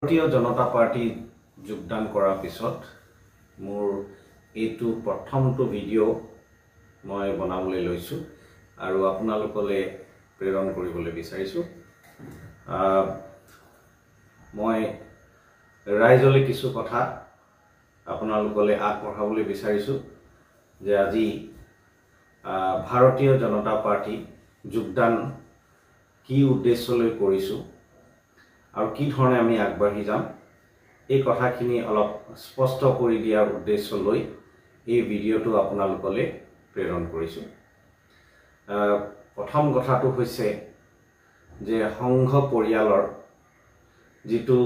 ভাৰতীয় জনতা পাৰ্টি যোগদান কৰাৰ পিছত মোৰ এইটো প্ৰথমটো ভিডিঅ' মই বনাবলৈ লৈছো আৰু আপোনালোকলৈ প্ৰেৰণ কৰিবলৈ বিচাৰিছো। মই ৰাইজলৈ কিছু কথা আপোনালোকলৈ আগবঢ়াবলৈ বিচাৰিছো যে আজি ভাৰতীয় জনতা পাৰ্টি যোগদান কি উদ্দেশ্যলৈ কৰিছো আৰু কি ধৰণে আমি আগবাঢ়ি যাম এই কথাখিনি অলপ স্পষ্ট কৰি দিয়াৰ উদ্দেশ্য লৈ এই ভিডিঅ'টো আপোনালোকলৈ প্ৰেৰণ কৰিছো। প্ৰথম কথাটো হৈছে যে সংঘ পৰিয়ালৰ যিটো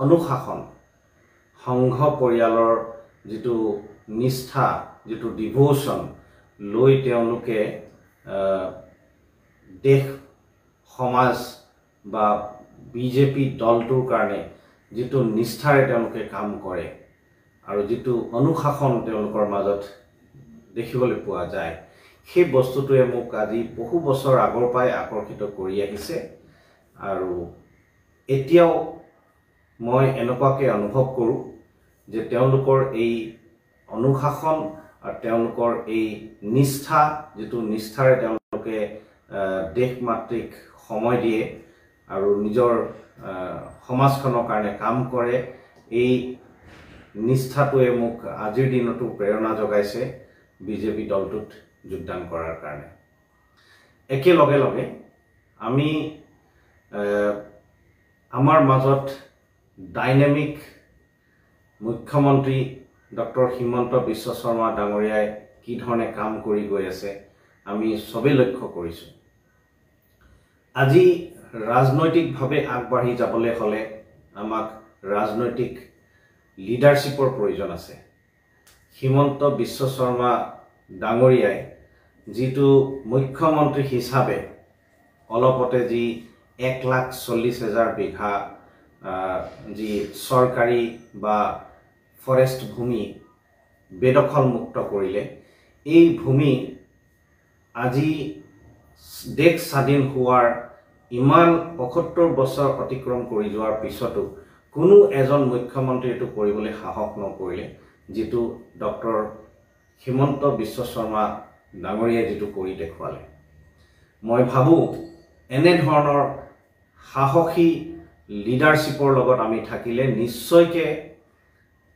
অনুশাসন, সংঘ পৰিয়ালৰ যিটো নিষ্ঠা, যিটো ডিভোশন লৈ তেওঁলোকে দেশ সমাজ বা বিজেপি দলটোৰ কাৰণে যিটো নিষ্ঠাৰে তেওঁলোকে কাম কৰে আৰু যিটো অনুশাসন তেওঁলোকৰ মাজত দেখিবলৈ পোৱা যায়, সেই বস্তুটোৱে মোক আজি বহু বছৰ আগৰ পৰাই আকৰ্ষিত কৰি আহিছে আৰু এতিয়াও মই এনেকুৱাকৈ অনুভৱ কৰোঁ যে তেওঁলোকৰ এই অনুশাসন আৰু তেওঁলোকৰ এই নিষ্ঠা, যিটো নিষ্ঠাৰে তেওঁলোকে দেশ মাতৃক সময় দিয়ে আৰু নিজৰ সমাজখনৰ কাৰণে কাম কৰে, এই নিষ্ঠাটোৱে মোক আজিৰ দিনতো প্ৰেৰণা যোগাইছে বিজেপি দলটোত যোগদান কৰাৰ কাৰণে। একেলগে লগে আমি আমাৰ মাজত ডাইনামিক মুখ্যমন্ত্ৰী ডক্টৰ হিমন্ত বিশ্ব শৰ্মা ডাঙৰীয়াই কি ধৰণে কাম কৰি গৈ আছে আমি সবেই লক্ষ্য কৰিছোঁ। আজি ৰাজনৈতিকভাৱে আগবাঢ়ি যাবলৈ হ'লে আমাক ৰাজনৈতিক লিডাৰশ্বিপৰ প্ৰয়োজন আছে। হিমন্ত বিশ্ব শৰ্মা ডাঙৰীয়াই যিটো মুখ্যমন্ত্ৰী হিচাপে অলপতে যি 1,40,000 বিঘা যি চৰকাৰী বা ফৰেষ্ট ভূমি বেদখল মুক্ত কৰিলে, এই ভূমি আজি দেশ স্বাধীন হোৱাৰ ইমান ৭৫ বছৰ অতিক্ৰম কৰি যোৱাৰ পিছতো কোনো এজন মুখ্যমন্ত্ৰী এইটো কৰিবলৈ সাহস নকৰিলে, যিটো ডক্টৰ হিমন্ত বিশ্ব শৰ্মা ডাঙৰীয়াই যিটো কৰি দেখুৱালে। মই ভাবোঁ এনেধৰণৰ সাহসী লিডাৰশ্বিপৰ লগত আমি থাকিলে নিশ্চয়কৈ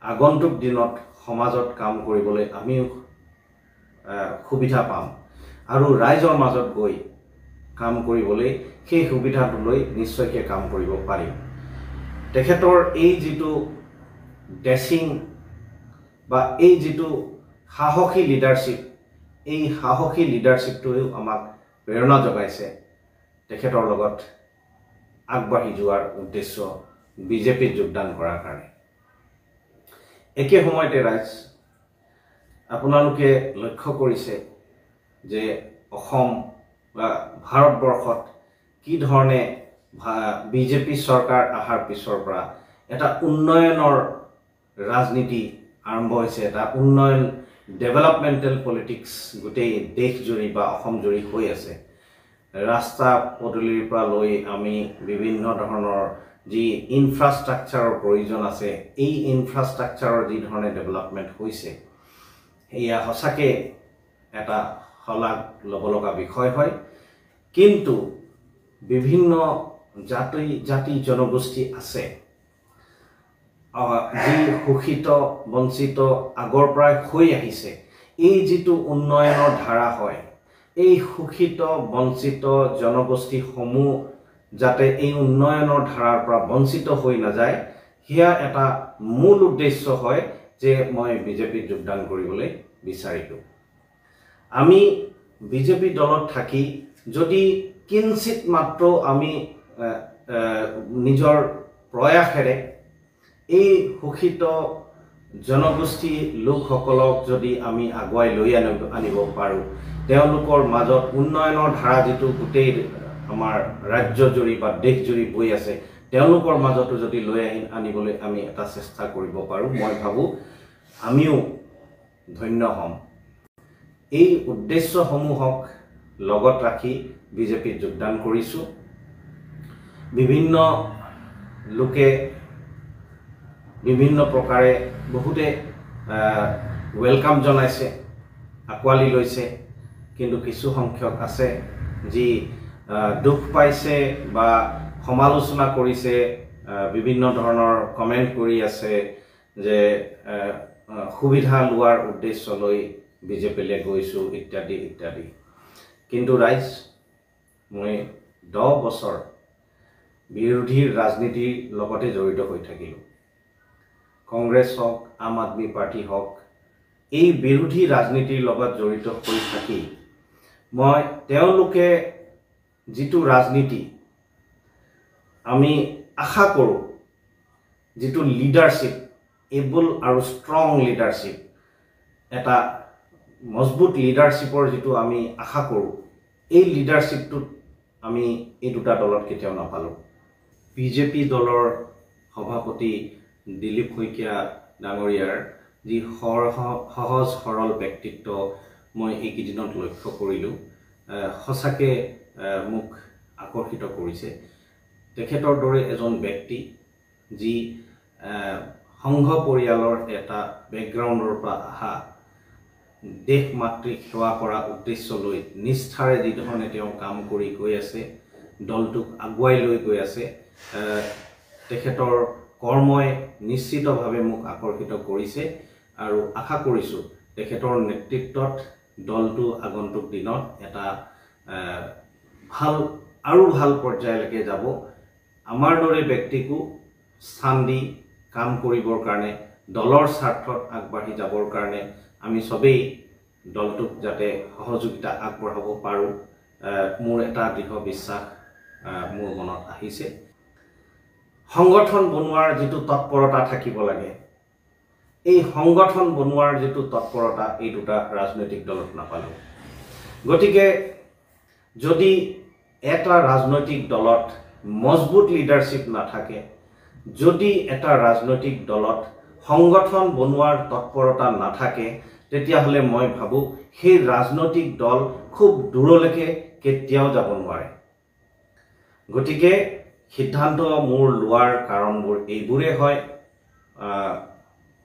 আগন্তুক দিনত সমাজত কাম কৰিবলৈ আমিও সুবিধা পাম আৰু ৰাইজৰ মাজত গৈ কাম কৰিবলৈ সেই সুবিধাটো লৈ নিশ্চয়কৈ কাম কৰিব পাৰিম। তেখেতৰ এই যিটো ডেচিং বা এই যিটো সাহসী লিডাৰশ্বিপ, এই সাহসী লিডাৰশ্বিপটোৱেও আমাক প্ৰেৰণা যোগাইছে তেখেতৰ লগত আগবাঢ়ি যোৱাৰ উদ্দেশ্য বিজেপিত যোগদান কৰাৰ কাৰণে। একে সময়তে ৰাইজ, আপোনালোকে লক্ষ্য কৰিছে যে অসম বা ভাৰতবৰ্ষত কি ধৰণে বিজেপি চৰকাৰ অহাৰ পিছৰ পৰা এটা উন্নয়নৰ ৰাজনীতি আৰম্ভ হৈছে, এটা উন্নয়ন ডেভেলপমেণ্টেল পলিটিক্স গোটেই দেশজুৰি বা অসমজুৰি হৈ আছে। ৰাস্তা পদূলিৰ পৰা লৈ আমি বিভিন্ন ধৰণৰ যি ইনফ্ৰাষ্ট্ৰাকচাৰৰ প্ৰয়োজন আছে, এই ইনফ্ৰাষ্ট্ৰাকচাৰৰ যি ধৰণে ডেভেলপমেণ্ট হৈছে, এয়া সঁচাকৈ এটা শলাগ ল'ব লগা বিষয় হয়। কিন্তু বিভিন্ন জাতি জনগোষ্ঠী আছে যি শোষিত বঞ্চিত আগৰ পৰাই হৈ আহিছে। এই যিটো উন্নয়নৰ ধাৰা হয়, এই শোষিত বঞ্চিত জনগোষ্ঠীসমূহ যাতে এই উন্নয়নৰ ধাৰাৰ পৰা বঞ্চিত হৈ নাযায়, সেয়া এটা মূল উদ্দেশ্য হয় যে মই বিজেপিত যোগদান কৰিবলৈ বিচাৰিলোঁ। আমি বিজেপি দলত থাকি যদি কিঞ্চিত মাত্ৰ আমি নিজৰ প্ৰয়াসেৰে এই শোষিত জনগোষ্ঠী লোকসকলক যদি আমি আগুৱাই লৈ আনিব পাৰোঁ, তেওঁলোকৰ মাজত উন্নয়নৰ ধাৰা যিটো গোটেই আমাৰ ৰাজ্যজুৰি বা দেশজুৰি বৈ আছে, তেওঁলোকৰ মাজতো যদি লৈ আনিবলৈ আমি এটা চেষ্টা কৰিব পাৰোঁ, মই ভাবোঁ আমিও ধন্য হ'ম। এই উদ্দেশ্যসমূহক লগত ৰাখি বিজেপিত যোগদান কৰিছোঁ। বিভিন্ন লোকে বিভিন্ন প্ৰকাৰে বহুতে ওয়েলকাম জনাইছে, আকোৱালি লৈছে, কিন্তু কিছু সংখ্যক আছে যি দুখ পাইছে বা সমালোচনা কৰিছে, বিভিন্ন ধৰণৰ কমেন্ট কৰি আছে যে সুবিধা লোৱাৰ উদ্দেশ্য লৈ বিজেপিলে গৈছো ইত্যাদি ইত্যাদি। কিন্তু ৰাইজ, মই 10 বছৰ বিৰোধীৰ ৰাজনীতিৰ লগতে জড়িত হৈ থাকিলো। কংগ্ৰেছ হওক, আম আদমি পাৰ্টি হওক, এই বিৰোধী ৰাজনীতিৰ লগত জড়িত হৈ থাকি মই তেওঁলোকে যিটো ৰাজনীতি আমি আশা কৰোঁ, যিটো লিডাৰশ্বিপ, এবল আৰু ষ্ট্ৰং লিডাৰশ্বিপ, এটা মজবুত লিডাৰশ্বিপৰ যিটো আমি আশা কৰোঁ, এই লিডাৰশ্বিপটোত আমি এই দুটা দলত কেতিয়াও নাপালোঁ। বিজেপি দলৰ সভাপতি দিলীপ শইকীয়া ডাঙৰীয়াৰ যি সহজ সৰল ব্যক্তিত্ব মই এইকেইদিনত লক্ষ্য কৰিলোঁ, সঁচাকৈ মোক আকৰ্ষিত কৰিছে। তেখেতৰ দৰে এজন ব্যক্তি যি সংঘ পৰিয়ালৰ এটা বেকগ্ৰাউণ্ডৰ পৰা অহা, দেশ মাতৃক সেৱা কৰা উদ্দেশ্য লৈ নিষ্ঠাৰে যিধৰণে তেওঁ কাম কৰি গৈ আছে, দলটোক আগুৱাই লৈ গৈ আছে, তেখেতৰ কৰ্মই নিশ্চিতভাৱে মোক আকৰ্ষিত কৰিছে আৰু আশা কৰিছোঁ তেখেতৰ নেতৃত্বত দলটো আগন্তুক দিনত এটা ভাল পৰ্যায়লৈকে যাব। আমাৰ দৰে ব্যক্তিকো স্থান দি কাম কৰিবৰ কাৰণে, দলৰ স্বাৰ্থত আগবাঢ়ি যাবৰ কাৰণে আমি সবেই দলটোক যাতে সহযোগিতা আগবঢ়াব পাৰোঁ, মোৰ এটা দৃঢ় বিশ্বাস মোৰ মনত আহিছে। সংগঠন বনোৱাৰ যিটো তৎপৰতা থাকিব লাগে, এই সংগঠন বনোৱাৰ যিটো তৎপৰতা এই দুটা ৰাজনৈতিক দলত নাপালোঁ। গতিকে যদি এটা ৰাজনৈতিক দলত মজবুত লিডাৰশ্বিপ নাথাকে, যদি এটা ৰাজনৈতিক দলত সংগঠন বনোৱাৰ তৎপৰতা নাথাকে, তেতিয়াহ'লে মই ভাবোঁ সেই ৰাজনৈতিক দল খুব দূৰলৈকে কেতিয়াও যাব নোৱাৰে। গতিকে সিদ্ধান্ত মোৰ লোৱাৰ কাৰণবোৰ এইবোৰে হয়।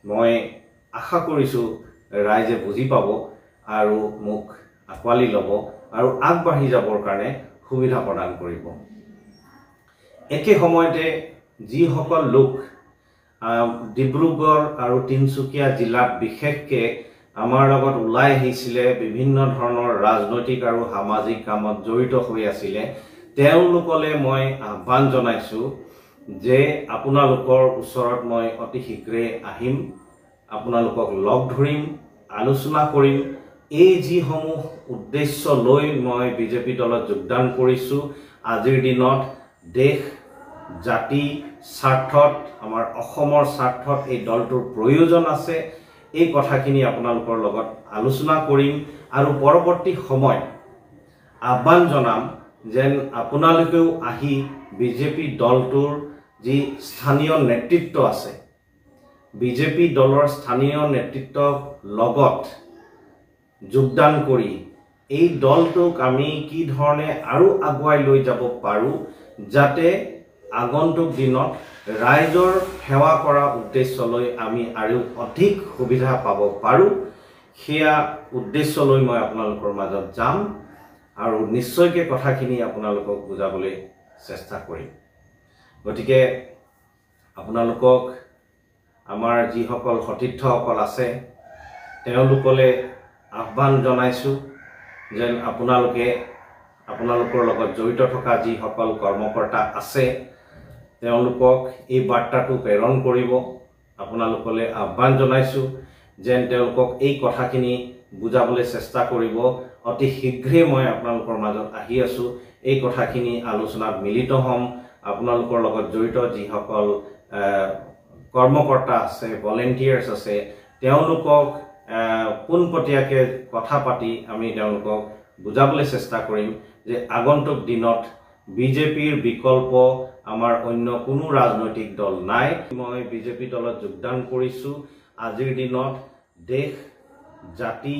মই আশা কৰিছোঁ ৰাইজে বুজি পাব আৰু মোক আকোৱালি ল'ব আৰু আগবাঢ়ি যাবৰ কাৰণে সুবিধা প্ৰদান কৰিব। একে সময়তে যিসকল লোক ডিব্ৰুগড় আৰু তিনিচুকীয়া জিলাত বিশেষকৈ আমাৰ লগত ওলাই আহিছিলে, বিভিন্ন ধৰণৰ ৰাজনৈতিক আৰু সামাজিক কামত জড়িত হৈ আছিলে, তেওঁলোকলৈ মই আহ্বান জনাইছোঁ যে আপোনালোকৰ ওচৰত মই অতি শীঘ্ৰে আহিম, আপোনালোকক লগ ধৰিম, আলোচনা কৰিম। এই যিসমূহ উদ্দেশ্য লৈ মই বিজেপি দলত যোগদান কৰিছোঁ, আজিৰ দিনত দেশ জাতি স্বাৰ্থত, আমাৰ অসমৰ স্বাৰ্থত এই দলটোৰ প্ৰয়োজন আছে, এই কথাখিনি আপোনালোকৰ লগত আলোচনা কৰিম আৰু পৰৱৰ্তী সময়ত আহ্বান জনাম যেন আপোনালোকেও আহি বিজেপি দলটোৰ যি স্থানীয় নেতৃত্ব আছে, বিজেপি দলৰ স্থানীয় নেতৃত্বৰ লগত যোগদান কৰি এই দলটোক আমি কি ধৰণে আৰু আগুৱাই লৈ যাব পাৰোঁ, যাতে আগন্তুক দিনত ৰাইজৰ সেৱা কৰা উদ্দেশ্য লৈ আমি আৰু অধিক সুবিধা পাব পাৰোঁ, সেয়া উদ্দেশ্য লৈ মই আপোনালোকৰ মাজত যাম আৰু নিশ্চয়কৈ কথাখিনি আপোনালোকক বুজাবলৈ চেষ্টা কৰিম। গতিকে আপোনালোকক, আমাৰ যিসকল সতীৰ্থসকল আছে, তেওঁলোকলৈ আহ্বান জনাইছোঁ যেন আপোনালোকৰ লগত জড়িত থকা যিসকল কৰ্মকৰ্তা আছে, তেওঁলোকক এই বাৰ্তাটো প্ৰেৰণ কৰিব। আপোনালোকলৈ আহ্বান জনাইছোঁ যেন তেওঁলোকক এই কথাখিনি বুজাবলৈ চেষ্টা কৰিব। অতি শীঘ্ৰে মই আপোনালোকৰ মাজত আহি আছোঁ, এই কথাখিনি আলোচনাত মিলিত হ'ম। আপোনালোকৰ লগত জড়িত যিসকল কৰ্মকৰ্তা আছে, ভলেণ্টিয়াৰ্ছ আছে, তেওঁলোকক পোনপটীয়াকৈ কথা পাতি আমি তেওঁলোকক বুজাবলৈ চেষ্টা কৰিম যে আগন্তুক দিনত বিজেপিৰ বিকল্প আমাৰ অন্য কোনো ৰাজনৈতিক দল নাই। মই বিজেপি দলত যোগদান কৰিছোঁ আজিৰ দিনত দেশ জাতি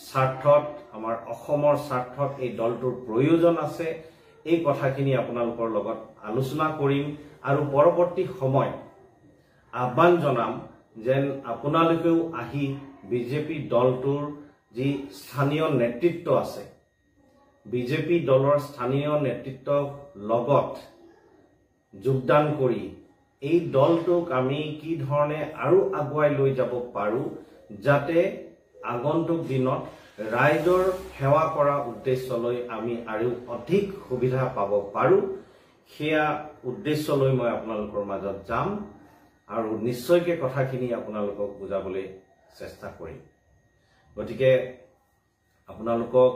স্বাৰ্থত, আমাৰ অসমৰ স্বাৰ্থত এই দলটোৰ প্ৰয়োজন আছে। এই কথাখিনি আপোনালোকৰ লগত আলোচনা কৰিম আৰু পৰৱৰ্তী সময় আহ্বান জনাম যেন আপোনালোকেও আহি বিজেপি দলটোৰ যি স্থানীয় নেতৃত্ব আছে বিজেপি দলৰ স্থানীয় নেতৃত্বৰ লগত যোগদান কৰি এই দলটোক আমি কি ধৰণে আৰু আগুৱাই লৈ যাব পাৰো যাতে আগন্তুক দিনত ৰাইজৰ সেৱা কৰা উদ্দেশ্যলৈ আমি আৰু অধিক সুবিধা পাব পাৰো সেয়া উদ্দেশ্যলৈ মই আপোনালোকৰ মাজত যাম আৰু নিশ্চয়কৈ কথাখিনি আপোনালোকক বুজাবলৈ চেষ্টা কৰিম গতিকে আপোনালোকক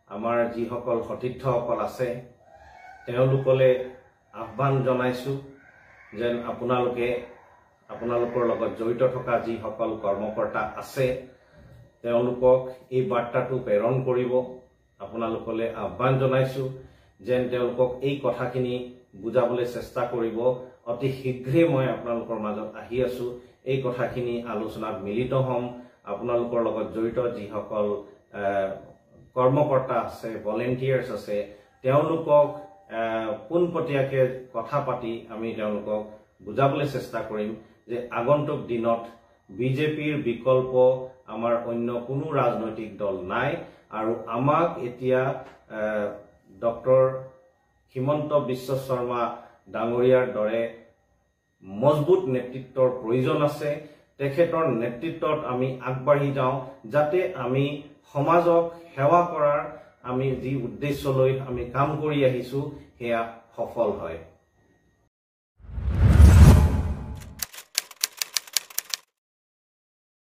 আমাৰ যিসকল সতীৰ্থসকল আছে তেওঁলোকলে আহ্বান জনাইছো যেন আপোনালোকৰ লগত জড়িত থকা যিসকল কৰ্মকৰ্তা আছে তেওঁলোকক এই বাৰ্তাটো প্ৰেৰণ কৰিব আপোনালোকলে আহ্বান জনাইছো যেন তেওঁলোকক এই কথাখিনি বুজাবলৈ চেষ্টা কৰিব অতি শীঘ্ৰে মই আপোনালোকৰ মাজত আহি আছো এই কথাখিনি আলোচনাত মিলিত হ'ম আপোনালোকৰ লগত জড়িত যিসকল কৰ্মকৰ্তা আছে ভলেন্টিয়াৰ্স আছে তেওঁলোকক পোনপটীয়াকে কথা পাতি আমি তেওঁলোকক বুজাবলৈ চেষ্টা কৰিম যে আগন্তুক দিনত বিজেপিৰ বিকল্প আমাৰ অন্য কোনো ৰাজনৈতিক দল নাই আৰু আমাক এতিয়া ডক্টৰ হিমন্ত বিশ্ব শৰ্মা ডাঙৰীয়াৰ দৰে মজবুত নেতৃত্বৰ প্ৰয়োজন আছে তেখেতৰ নেতৃত্বত আমি আগবাঢ়ি যাওঁ যাতে আমি সমাজক সেৱা কৰাৰ আমি যি উদ্দেশ্যলৈ আমি কাম কৰি আহিছো সেয়া সফল হয়